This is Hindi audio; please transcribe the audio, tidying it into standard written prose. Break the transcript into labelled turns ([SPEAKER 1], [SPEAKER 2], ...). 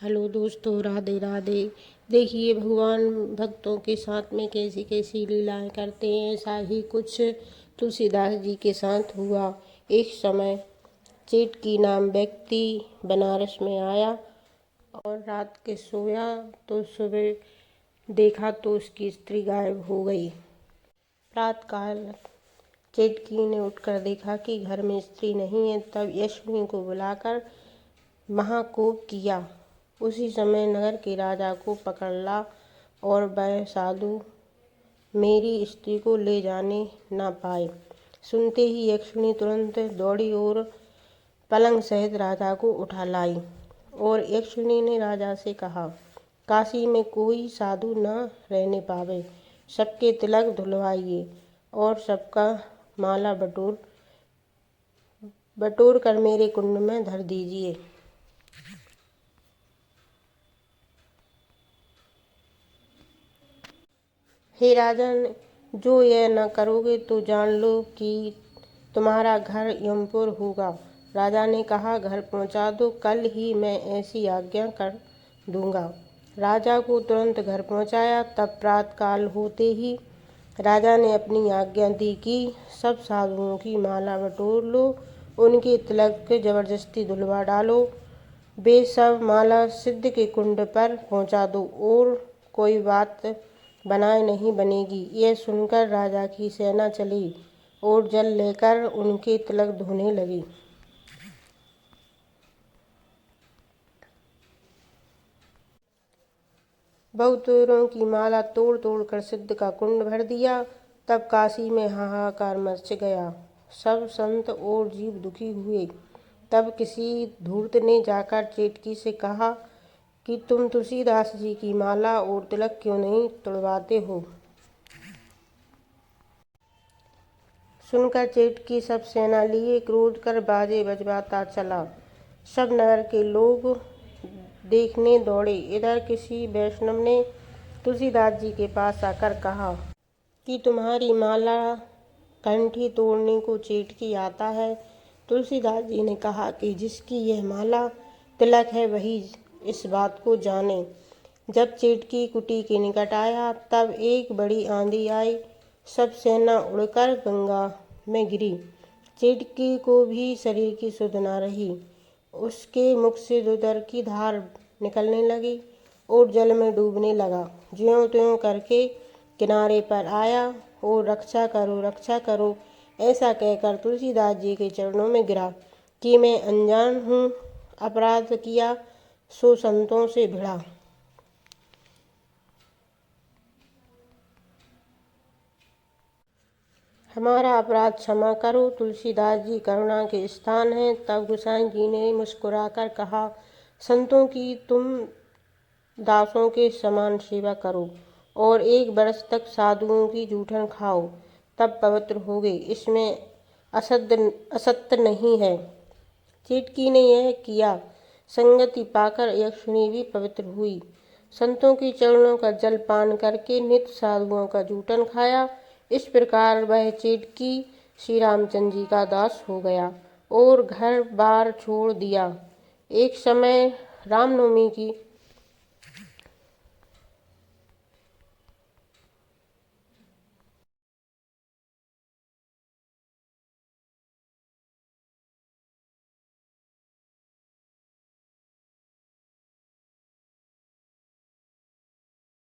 [SPEAKER 1] हेलो दोस्तों, राधे राधे। देखिए भगवान भक्तों के साथ में कैसी कैसी लीलाएं करते हैं। ऐसा ही कुछ तुलसीदास जी के साथ हुआ। एक समय चेटकी नाम व्यक्ति बनारस में आया और रात के सोया तो सुबह देखा तो उसकी स्त्री गायब हो गई। प्रातःकाल चेटकी ने उठकर देखा कि घर में स्त्री नहीं है। तब यशमुनि को बुलाकर महाकोप किया। उसी समय नगर के राजा को पकड़ ला और वह साधु मेरी स्त्री को ले जाने न पाए। सुनते ही यक्षिणी तुरंत दौड़ी और पलंग सहित राजा को उठा लाई। और यक्षिणी ने राजा से कहा, काशी में कोई साधु न रहने पावे, सबके तिलक धुलवाइए और सबका माला बटोर कर मेरे कुंड में धर दीजिए। हे राजन, जो यह न करोगे तो जान लो कि तुम्हारा घर यमपुर होगा। राजा ने कहा, घर पहुंचा दो, कल ही मैं ऐसी आज्ञा कर दूंगा। राजा को तुरंत घर पहुंचाया। तब प्रातःकाल होते ही राजा ने अपनी आज्ञा दी कि सब साधुओं की माला बटोर लो, उनके तिलक जबरदस्ती धुलवा डालो, वे सब माला सिद्ध के कुंड पर पहुंचा दो और कोई बात बनाए नहीं बनेगी। यह सुनकर राजा की सेना चली और जल लेकर उनके तिलक धोने लगी। बहुतों की माला तोड़ तोड़ कर सिद्ध का कुंड भर दिया। तब काशी में हाहाकार मच गया। सब संत और जीव दुखी हुए। तब किसी धूर्त ने जाकर चेटकी से कहा कि तुम तुलसीदास जी की माला और तिलक क्यों नहीं तोड़वाते हो। सुनकर चेटकी सब सेना लिए क्रोध कर बाजे बजवाता चला। सब नगर के लोग देखने दौड़े। इधर किसी वैष्णव ने तुलसीदास जी के पास आकर कहा कि तुम्हारी माला कंठी तोड़ने को चेटकी आता है। तुलसीदास जी ने कहा कि जिसकी यह माला तिलक है वही इस बात को जाने। जब चेटकी कुटी के निकट आया तब एक बड़ी आंधी आई। सब सेना उड़कर गंगा में गिरी। चेटकी को भी शरीर की सुध न रही। उसके मुख से दुधर की धार निकलने लगी और जल में डूबने लगा। ज्यों त्यों करके किनारे पर आया और रक्षा करो ऐसा कहकर तुलसीदास जी के चरणों में गिरा कि मैं अनजान हूँ, अपराध किया सो संतों से भिड़ा। हमारा अपराध क्षमा करो। तुलसीदास जी करुणा के स्थान हैं। तब गोसाई जी ने मुस्कुराकर कहा, संतों की तुम दासों के समान सेवा करो और 1 वर्ष तक साधुओं की जूठन खाओ, तब पवित्र होगे। इसमें असत्य नहीं है। चेटकी ने यह किया। संगति पाकर यक्षिणी भी पवित्र हुई। संतों के चरणों का जल पान करके नित्य साधुओं का जूठन खाया। इस प्रकार वह चेटकी श्री रामचंद्र जी का दास हो गया और घर बार छोड़ दिया। एक समय रामनवमी की